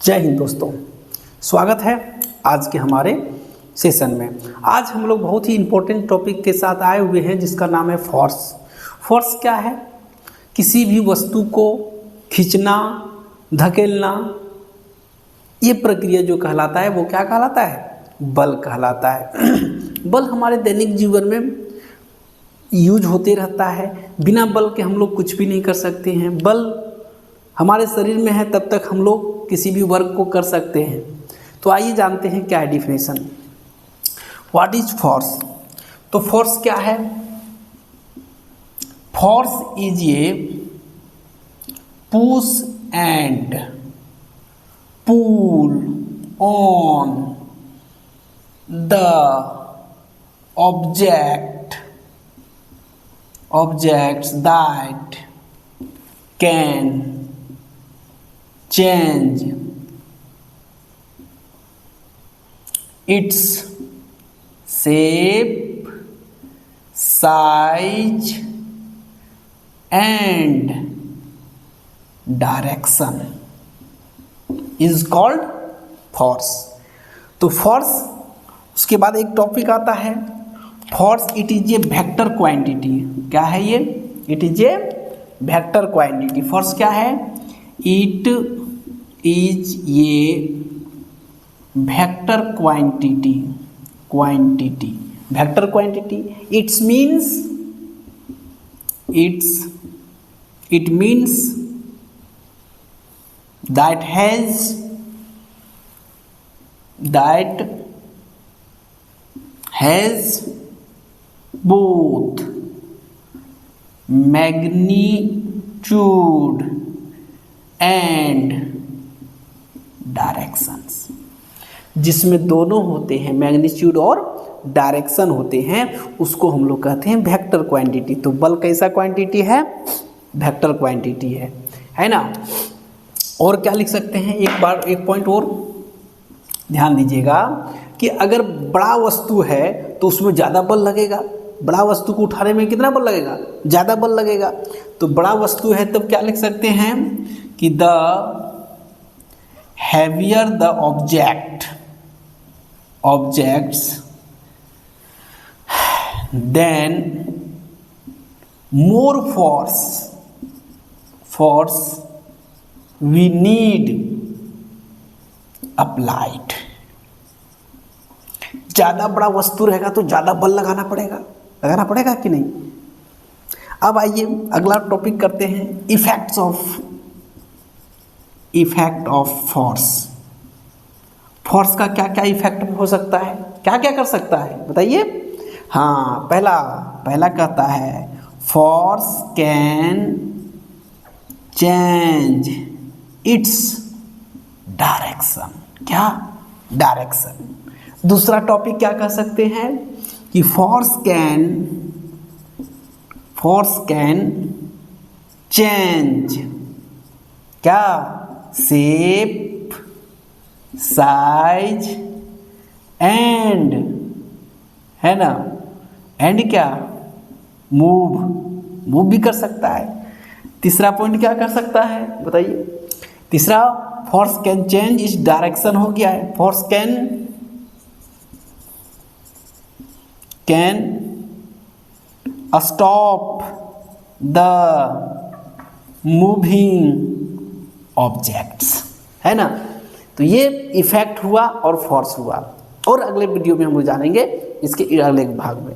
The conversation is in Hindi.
जय हिंद दोस्तों, स्वागत है आज के हमारे सेशन में। आज हम लोग बहुत ही इम्पोर्टेंट टॉपिक के साथ आए हुए हैं जिसका नाम है फोर्स। फोर्स क्या है? किसी भी वस्तु को खींचना, धकेलना, ये प्रक्रिया जो कहलाता है वो क्या कहलाता है? बल कहलाता है। बल हमारे दैनिक जीवन में यूज होते रहता है। बिना बल के हम लोग कुछ भी नहीं कर सकते हैं। बल हमारे शरीर में है तब तक हम लोग किसी भी वर्क को कर सकते हैं। तो आइए जानते हैं क्या है डिफिनेशन। What is force? तो फोर्स क्या है? Force is a push and pull on the objects that can change its shape, size and direction is called force। तो फोर्स, उसके बाद एक टॉपिक आता है force. It is a vector quantity. क्या है ये? It is a vector quantity. Force क्या है? It is a vector quantity. Vector quantity it means that has both magnitude and directions। जिसमें दोनों होते हैं, मैग्नीट्यूड और डायरेक्शन होते हैं, उसको हम लोग कहते हैं वेक्टर क्वांटिटी। तो बल कैसा क्वांटिटी है? वेक्टर क्वांटिटी है ना। और क्या लिख सकते हैं? एक पॉइंट और ध्यान दीजिएगा कि अगर बड़ा वस्तु है तो उसमें ज़्यादा बल लगेगा। बड़ा वस्तु को उठाने में कितना बल लगेगा? ज़्यादा बल लगेगा। तो बड़ा वस्तु है तब क्या लिख सकते हैं कि the heavier the objects then more force we need applied. ज़्यादा बड़ा वस्तु रहेगा तो ज़्यादा बल लगाना पड़ेगा कि नहीं? अब आइए अगला टॉपिक करते हैं, इफेक्ट ऑफ फोर्स। फोर्स का क्या क्या इफेक्ट हो सकता है? क्या क्या कर सकता है बताइए। हाँ, पहला कहता है force can change its direction. क्या? डायरेक्शन। दूसरा टॉपिक क्या कह सकते हैं कि फोर्स कैन चेंज क्या? शेप, साइज एंड, है ना, एंड क्या? मूव भी कर सकता है। तीसरा पॉइंट क्या कर सकता है बताइए। तीसरा, फोर्स कैन चेंज इस डायरेक्शन हो गया है। Force can stop the moving objects, है ना। तो ये इफेक्ट हुआ और फोर्स हुआ। और अगले वीडियो में हम लोग जानेंगे इसके अगले भाग में।